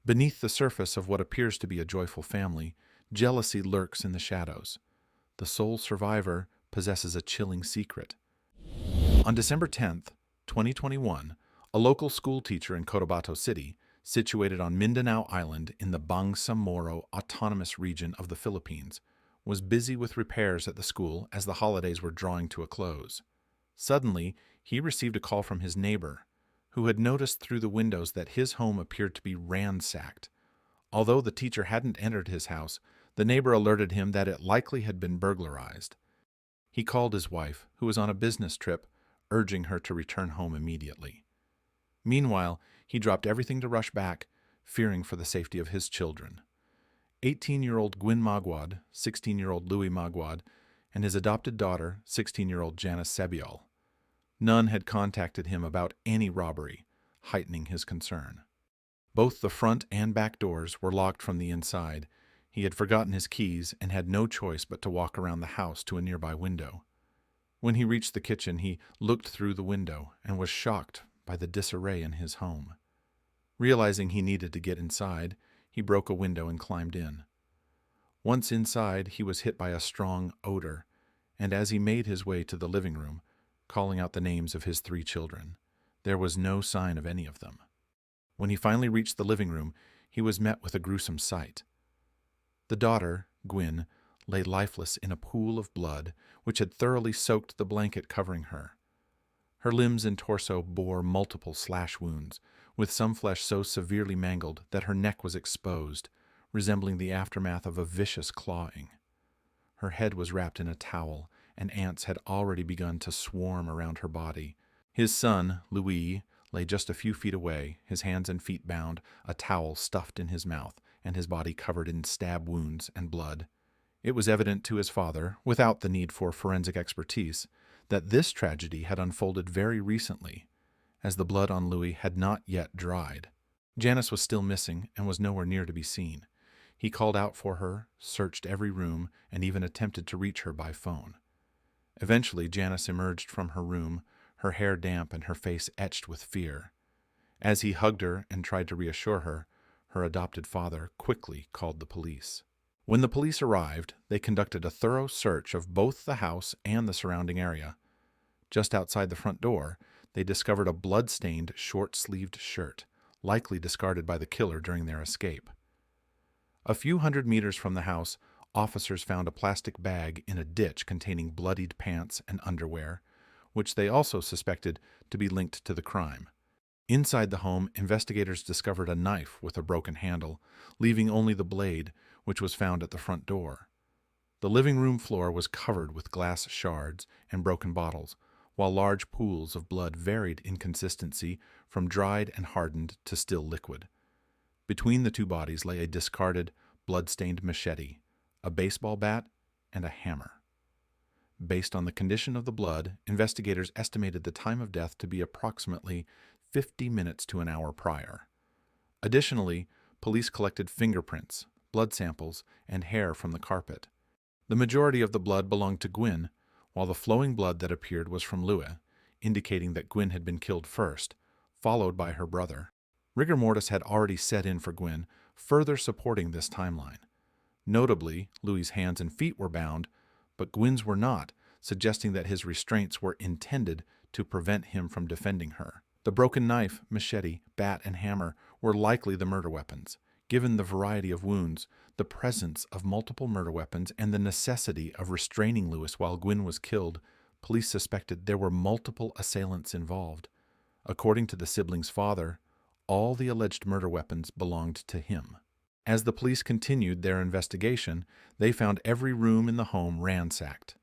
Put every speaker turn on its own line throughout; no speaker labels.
Beneath the surface of what appears to be a joyful family, jealousy lurks in the shadows. The sole survivor possesses a chilling secret. On December 10th, 2021, a local school teacher in Cotabato City, situated on Mindanao Island in the Bangsamoro Autonomous Region of the Philippines, was busy with repairs at the school as the holidays were drawing to a close. Suddenly, he received a call from his neighbor, who had noticed through the windows that his home appeared to be ransacked. Although the teacher hadn't entered his house, the neighbor alerted him that it likely had been burglarized. He called his wife, who was on a business trip, urging her to return home immediately. Meanwhile, he dropped everything to rush back, fearing for the safety of his children. 18-year-old Gwyn Magwad, 16-year-old Louis Magwad, and his adopted daughter, 16-year-old Janice Sebiol. None had contacted him about any robbery, heightening his concern. Both the front and back doors were locked from the inside. He had forgotten his keys and had no choice but to walk around the house to a nearby window. When he reached the kitchen, he looked through the window and was shocked by the disarray in his home. Realizing he needed to get inside, he broke a window and climbed in. Once inside, he was hit by a strong odor, and as he made his way to the living room, calling out the names of his 3 children, there was no sign of any of them. When he finally reached the living room, he was met with a gruesome sight. The daughter, Gwyn, lay lifeless in a pool of blood which had thoroughly soaked the blanket covering her. Her limbs and torso bore multiple slash wounds, with some flesh so severely mangled that her neck was exposed, resembling the aftermath of a vicious clawing. Her head was wrapped in a towel, and ants had already begun to swarm around her body. His son, Louis, lay just a few feet away, his hands and feet bound, a towel stuffed in his mouth, and his body covered in stab wounds and blood. It was evident to his father, without the need for forensic expertise, that this tragedy had unfolded very recently, as the blood on Louis had not yet dried. Janice was still missing and was nowhere near to be seen. He called out for her, searched every room, and even attempted to reach her by phone. Eventually, Janice emerged from her room, her hair damp and her face etched with fear. As he hugged her and tried to reassure her, her adopted father quickly called the police. When the police arrived, they conducted a thorough search of both the house and the surrounding area. Just outside the front door, they discovered a blood-stained, short-sleeved shirt, likely discarded by the killer during their escape. A few hundred meters from the house, officers found a plastic bag in a ditch containing bloodied pants and underwear, which they also suspected to be linked to the crime. Inside the home, investigators discovered a knife with a broken handle, leaving only the blade, which was found at the front door. The living room floor was covered with glass shards and broken bottles, while large pools of blood varied in consistency from dried and hardened to still liquid. Between the 2 bodies lay a discarded, blood-stained machete, a baseball bat, and a hammer. Based on the condition of the blood, investigators estimated the time of death to be approximately 50 minutes to an hour prior. Additionally, police collected fingerprints, blood samples, and hair from the carpet. The majority of the blood belonged to Gwyn, while the flowing blood that appeared was from Louis, indicating that Gwyn had been killed first, followed by her brother. Rigor mortis had already set in for Gwyn, further supporting this timeline. Notably, Louis's hands and feet were bound, but Gwyn's were not, suggesting that his restraints were intended to prevent him from defending her. The broken knife, machete, bat, and hammer were likely the murder weapons. Given the variety of wounds, the presence of multiple murder weapons, and the necessity of restraining Louis while Gwyn was killed, police suspected there were multiple assailants involved. According to the siblings' father, all the alleged murder weapons belonged to him. As the police continued their investigation, they found every room in the home ransacked.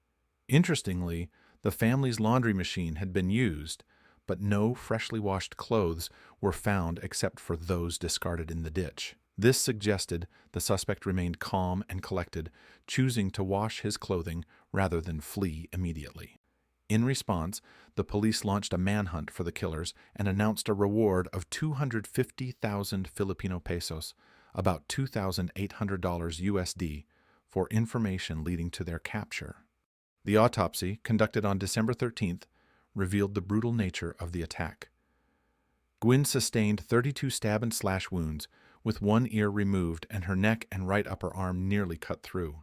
Interestingly, the family's laundry machine had been used, but no freshly washed clothes were found except for those discarded in the ditch. This suggested the suspect remained calm and collected, choosing to wash his clothing rather than flee immediately. In response, the police launched a manhunt for the killers and announced a reward of 250,000 Filipino pesos, about $2,800 USD, for information leading to their capture. The autopsy, conducted on December 13th, revealed the brutal nature of the attack. Gwyn sustained 32 stab and slash wounds, with one ear removed and her neck and right upper arm nearly cut through.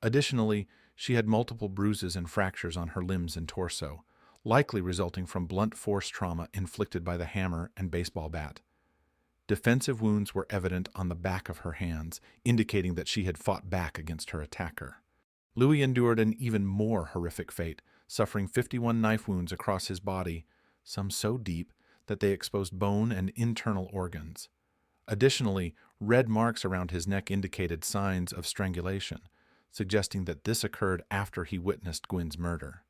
Additionally, she had multiple bruises and fractures on her limbs and torso, likely resulting from blunt force trauma inflicted by the hammer and baseball bat. Defensive wounds were evident on the back of her hands, indicating that she had fought back against her attacker. Louis endured an even more horrific fate, suffering 51 knife wounds across his body, some so deep that they exposed bone and internal organs. Additionally, red marks around his neck indicated signs of strangulation, suggesting that this occurred after he witnessed Gwen's murder.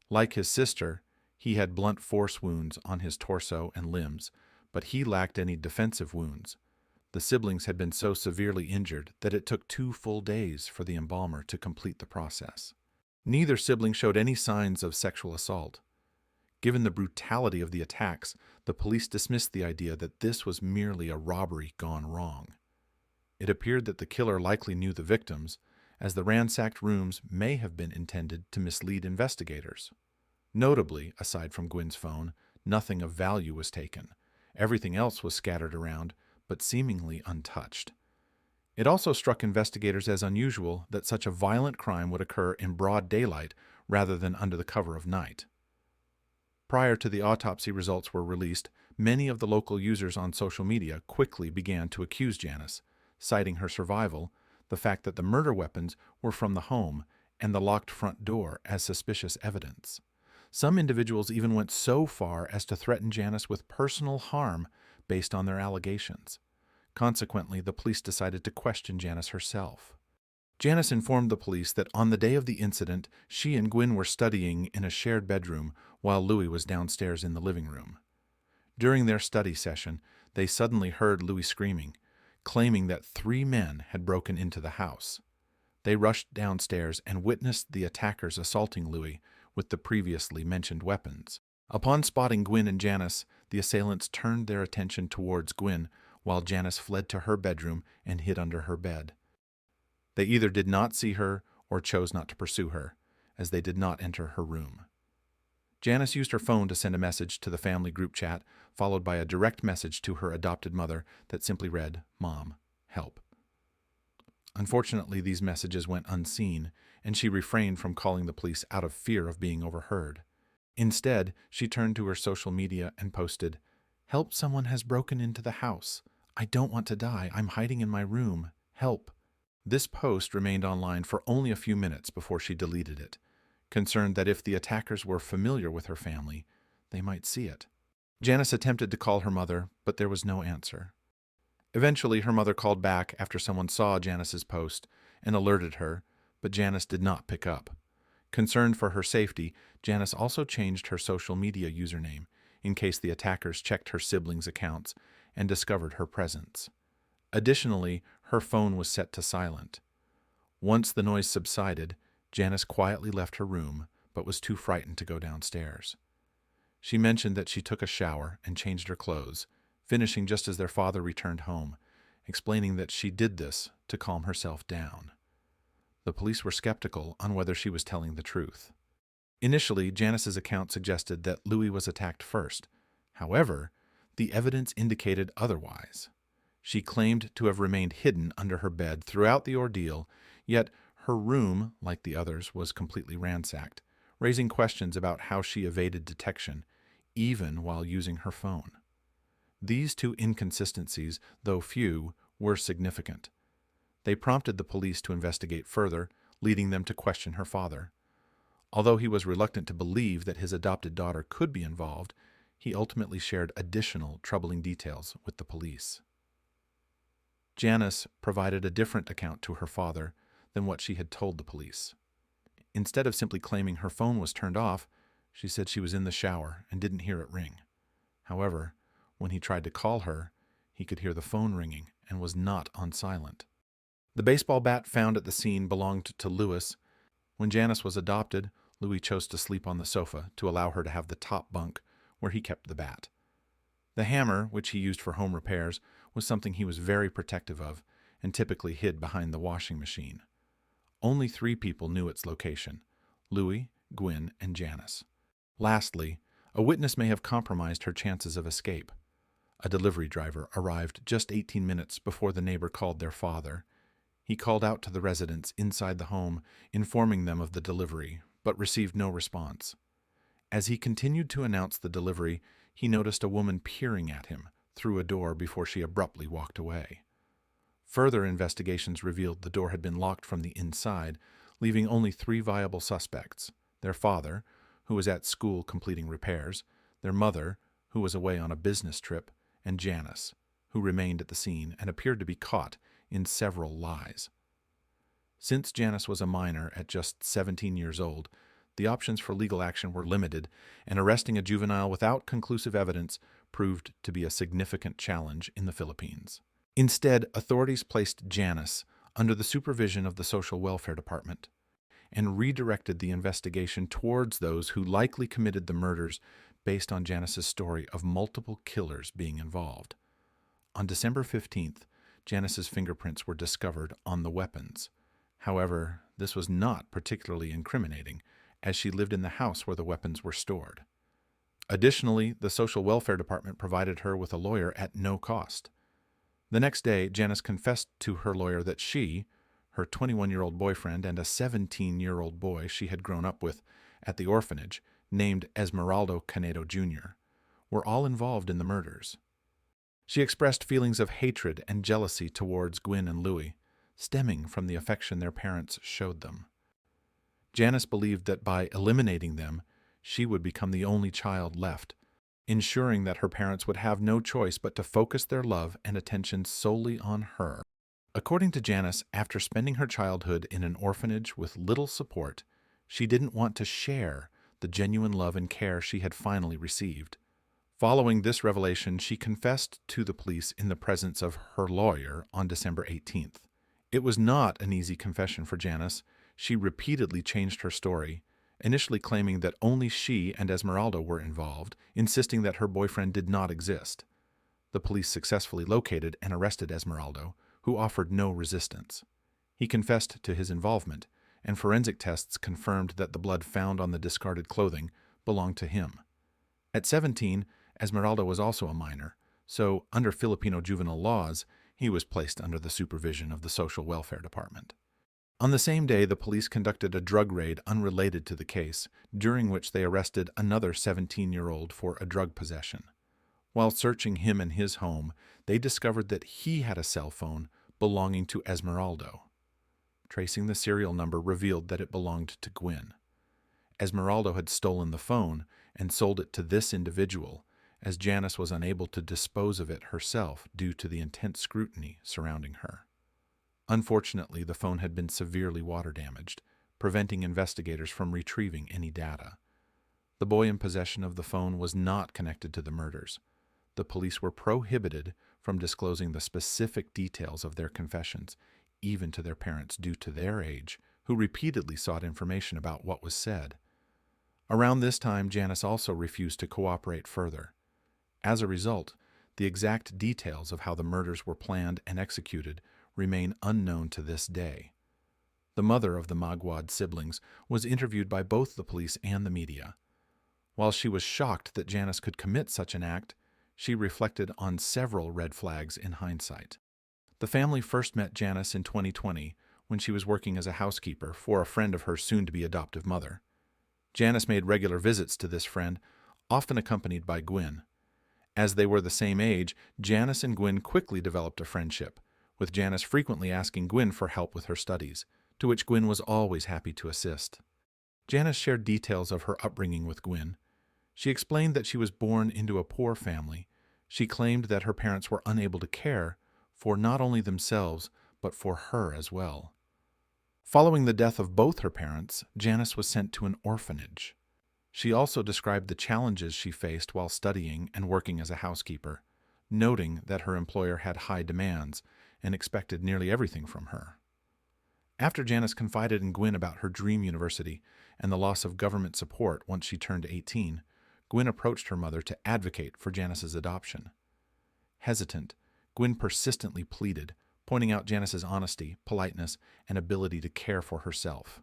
Like his sister, he had blunt force wounds on his torso and limbs, but he lacked any defensive wounds. The siblings had been so severely injured that it took 2 full days for the embalmer to complete the process. Neither sibling showed any signs of sexual assault. Given the brutality of the attacks, the police dismissed the idea that this was merely a robbery gone wrong. It appeared that the killer likely knew the victims, as the ransacked rooms may have been intended to mislead investigators. Notably, aside from Gwen's phone, nothing of value was taken. Everything else was scattered around, but seemingly untouched. It also struck investigators as unusual that such a violent crime would occur in broad daylight rather than under the cover of night. Prior to the autopsy results were released, many of the local users on social media quickly began to accuse Janice, citing her survival, the fact that the murder weapons were from the home, and the locked front door as suspicious evidence. Some individuals even went so far as to threaten Janice with personal harm based on their allegations. Consequently, the police decided to question Janice herself. Janice informed the police that on the day of the incident, she and Gwen were studying in a shared bedroom while Louis was downstairs in the living room. During their study session, they suddenly heard Louis screaming, claiming that 3 men had broken into the house. They rushed downstairs and witnessed the attackers assaulting Louis with the previously mentioned weapons. Upon spotting Gwen and Janice, the assailants turned their attention towards Gwen while Janice fled to her bedroom and hid under her bed. They either did not see her or chose not to pursue her, as they did not enter her room. Janice used her phone to send a message to the family group chat, followed by a direct message to her adopted mother that simply read, "Mom, help." Unfortunately, these messages went unseen, and she refrained from calling the police out of fear of being overheard. Instead, she turned to her social media and posted, "Help, someone has broken into the house. I don't want to die. I'm hiding in my room. Help." This post remained online for only a few minutes before she deleted it, concerned that if the attackers were familiar with her family, they might see it. Janice attempted to call her mother, but there was no answer. Eventually, her mother called back after someone saw Janice's post and alerted her, but Janice did not pick up. Concerned for her safety, Janice also changed her social media username in case the attackers checked her siblings' accounts and discovered her presence. Additionally, her phone was set to silent. Once the noise subsided, Janice quietly left her room, but was too frightened to go downstairs. She mentioned that she took a shower and changed her clothes, finishing just as their father returned home, explaining that she did this to calm herself down. The police were skeptical on whether she was telling the truth. Initially, Janice's account suggested that Louis was attacked first. However, the evidence indicated otherwise. She claimed to have remained hidden under her bed throughout the ordeal, yet her room, like the others, was completely ransacked, raising questions about how she evaded detection, even while using her phone. These 2 inconsistencies, though few, were significant. They prompted the police to investigate further, leading them to question her father. Although he was reluctant to believe that his adopted daughter could be involved, he ultimately shared additional troubling details with the police. Janice provided a different account to her father than what she had told the police. Instead of simply claiming her phone was turned off, she said she was in the shower and didn't hear it ring. However, when he tried to call her, he could hear the phone ringing and was not on silent. The baseball bat found at the scene belonged to Louis. When Janice was adopted, Louis chose to sleep on the sofa to allow her to have the top bunk where he kept the bat. The hammer, which he used for home repairs, was something he was very protective of and typically hid behind the washing machine. Only 3 people knew its location: Louis, Gwen, and Janice. Lastly, a witness may have compromised her chances of escape. A delivery driver arrived just 18 minutes before the neighbor called their father. He called out to the residents inside the home, informing them of the delivery, but received no response. As he continued to announce the delivery, he noticed a woman peering at him through a door before she abruptly walked away. Further investigations revealed the door had been locked from the inside, leaving only 3 viable suspects: their father, who was at school completing repairs, their mother, who was away on a business trip, and Janice, who remained at the scene and appeared to be caught in several lies. Since Janice was a minor at just 17 years old, the options for legal action were limited, and arresting a juvenile without conclusive evidence proved to be a significant challenge in the Philippines. Instead, authorities placed Janice under the supervision of the Social Welfare Department and redirected the investigation towards those who likely committed the murders based on Janice's story of multiple killers being involved. On December 15th, Janice's fingerprints were discovered on the weapons. However, this was not particularly incriminating, as she lived in the house where the weapons were stored. Additionally, the Social Welfare Department provided her with a lawyer at no cost. The next day, Janice confessed to her lawyer that she, her 21-year-old boyfriend, and a 17-year-old boy she had grown up with at the orphanage, named Esmeraldo Canedo Jr., were all involved in the murders. She expressed feelings of hatred and jealousy towards Gwyn and Louis, stemming from the affection their parents showed them. Janice believed that by eliminating them, she would become the only child left, ensuring that her parents would have no choice but to focus their love and attention solely on her. According to Janice, after spending her childhood in an orphanage with little support, she didn't want to share the genuine love and care she had finally received. Following this revelation, she confessed to the police in the presence of her lawyer on December 18th. It was not an easy confession for Janice. She repeatedly changed her story, initially claiming that only she and Esmeralda were involved, insisting that her boyfriend did not exist. The police successfully located and arrested Esmeralda, who offered no resistance. He confessed to his involvement, and forensic tests confirmed that the blood found on the discarded clothing belonged to him. At 17, Esmeralda was also a minor, so under Filipino juvenile laws, he was placed under the supervision of the Social Welfare Department. On the same day, the police conducted a drug raid unrelated to the case, during which they arrested another 17-year-old for a drug possession. While searching him and his home, they discovered that he had a cell phone belonging to Esmeralda. Tracing the serial number revealed that it belonged to Gwyn. Esmeralda had stolen the phone and sold it to this individual, as Janice was unable to dispose of it herself due to the intense scrutiny surrounding her. Unfortunately, the phone had been severely water damaged, preventing investigators from retrieving any data. The boy in possession of the phone was not connected to the murders. The police were prohibited from disclosing the specific details of their confessions, even to their parents due to their age, who repeatedly sought information about what was said. Around this time, Janice also refused to cooperate further. As a result, the exact details of how the murders were planned and executed remain unknown to this day. The mother of the Magwad siblings was interviewed by both the police and the media. While she was shocked that Janice could commit such an act, she reflected on several red flags in hindsight. The family first met Janice in 2020 when she was working as a housekeeper for a friend of her soon-to-be adoptive mother. Janice made regular visits to this friend, often accompanied by Gwyn. As they were the same age, Janice and Gwyn quickly developed a friendship, with Janice frequently asking Gwyn for help with her studies, to which Gwyn was always happy to assist. Janice shared details of her upbringing with Gwyn. She explained that she was born into a poor family. She claimed that her parents were unable to care for not only themselves, but for her as well. Following the death of both her parents, Janice was sent to an orphanage. She also described the challenges she faced while studying and working as a housekeeper, noting that her employer had high demands and expected nearly everything from her. After Janice confided in Gwyn about her dream university and the loss of government support once she turned 18, Gwyn approached her mother to advocate for Janice's adoption. Hesitant, Gwyn persistently pleaded, pointing out Janice's honesty, politeness, and ability to care for herself.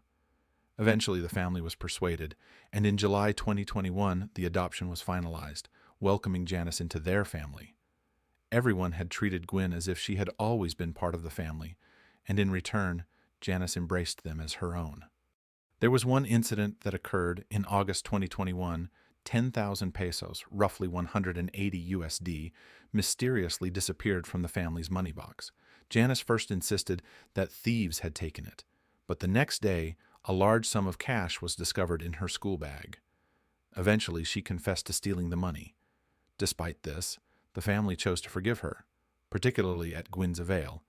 Eventually, the family was persuaded, and in July 2021, the adoption was finalized, welcoming Janice into their family. Everyone had treated Gwen as if she had always been part of the family, and in return, Janice embraced them as her own. There was one incident that occurred in August 2021. 10,000 pesos, roughly 180 USD, mysteriously disappeared from the family's money box. Janice first insisted that thieves had taken it, but the next day, a large sum of cash was discovered in her school bag. Eventually, she confessed to stealing the money. Despite this, the family chose to forgive her, particularly at Gwen's avail.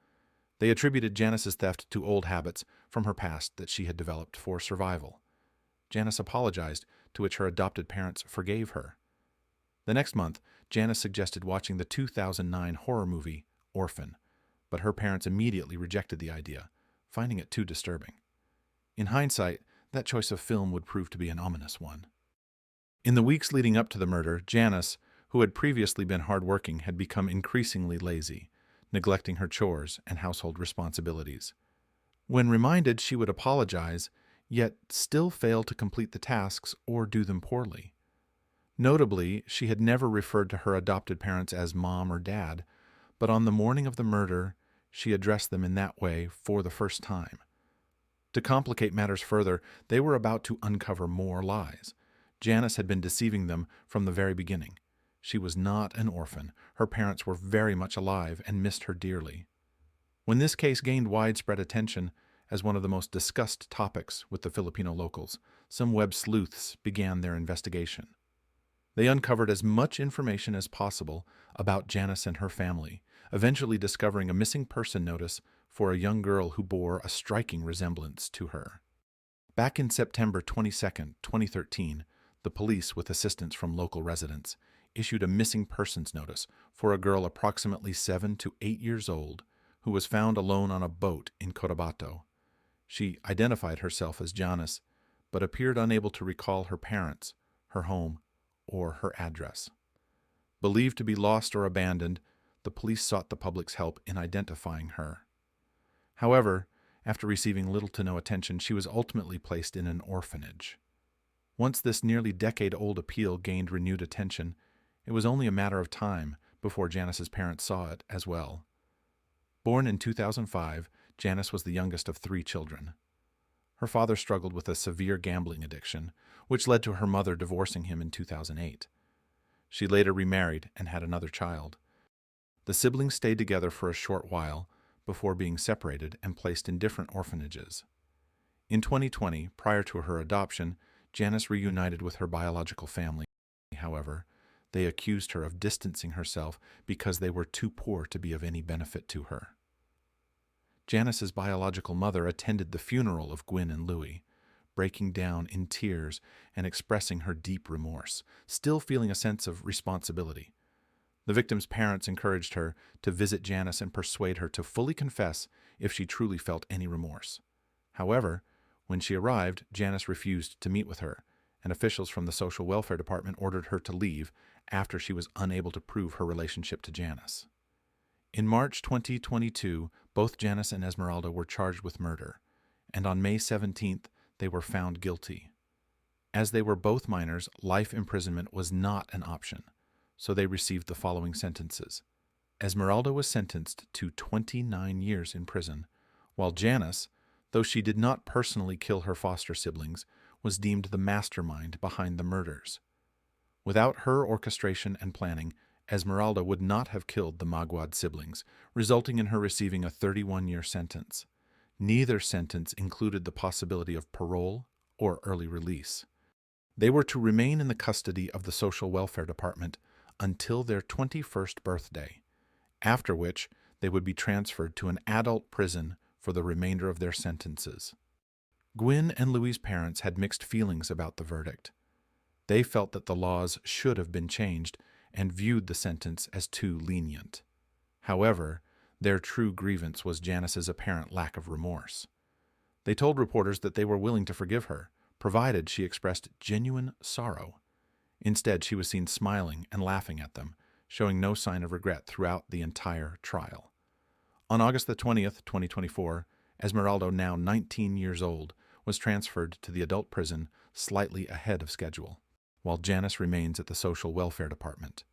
They attributed Janice's theft to old habits from her past that she had developed for survival. Janice apologized, to which her adopted parents forgave her. The next month, Janice suggested watching the 2009 horror movie Orphan, but her parents immediately rejected the idea, finding it too disturbing. In hindsight, that choice of film would prove to be an ominous one. In the weeks leading up to the murder, Janice, who had previously been hardworking, had become increasingly lazy, neglecting her chores and household responsibilities. When reminded, she would apologize, yet still fail to complete the tasks or do them poorly. Notably, she had never referred to her adopted parents as mom or dad, but on the morning of the murder, she addressed them in that way for the first time. To complicate matters further, they were about to uncover more lies. Janice had been deceiving them from the very beginning. She was not an orphan. Her parents were very much alive and missed her dearly. When this case gained widespread attention as one of the most discussed topics with the Filipino locals, some web sleuths began their investigation. They uncovered as much information as possible about Janice and her family, eventually discovering a missing person notice for a young girl who bore a striking resemblance to her. Back in September 22, 2013, the police, with assistance from local residents, issued a missing persons notice for a girl approximately 7 to 8 years old who was found alone on a boat in Cotabato. She identified herself as Janice, but appeared unable to recall her parents, her home, or her address. Believed to be lost or abandoned, the police sought the public's help in identifying her. However, after receiving little to no attention, she was ultimately placed in an orphanage. Once this nearly decade-old appeal gained renewed attention, it was only a matter of time before Janice's parents saw it as well. Born in 2005, Janice was the youngest of 3 children. Her father struggled with a severe gambling addiction, which led to her mother divorcing him in 2008. She later remarried and had another child. The siblings stayed together for a short while before being separated and placed in different orphanages. In 2020, prior to her adoption, Janice reunited with her biological family. However, they accused her of distancing herself because they were too poor to be of any benefit to her. Janice's biological mother attended the funeral of Gwen and Louie, breaking down in tears and expressing her deep remorse, still feeling a sense of responsibility. The victim's parents encouraged her to visit Janice and persuade her to fully confess if she truly felt any remorse. However, when she arrived, Janice refused to meet with her, and officials from the Social Welfare Department ordered her to leave after she was unable to prove her relationship to Janice. In March 2022, both Janice and Esmeralda were charged with murder, and on May 17th, they were found guilty. As they were both minors, life imprisonment was not an option, so they received the following sentences. Esmeralda was sentenced to 29 years in prison, while Janice, though she did not personally kill her foster siblings, was deemed the mastermind behind the murders. Without her orchestration and planning, Esmeralda would not have killed the Maguad siblings, resulting in her receiving a 31-year sentence. Neither sentence included the possibility of parole or early release. They were to remain in the custody of the Social Welfare Department until their 21st birthday, after which they would be transferred to an adult prison for the remainder of their sentences. Gwen and Louie's parents had mixed feelings about the verdict. They felt that the laws should have been changed and viewed the sentence as too lenient. However, their true grievance was Janice's apparent lack of remorse. They told reporters that they were willing to forgive her, provided she expressed genuine sorrow. Instead, she was seen smiling and laughing at them, showing no sign of regret throughout the entire trial. On August the 20th, 2024, Esmeralda, now 19 years old, was transferred to the adult prison slightly ahead of schedule, while Janice remains at the Social Welfare Department.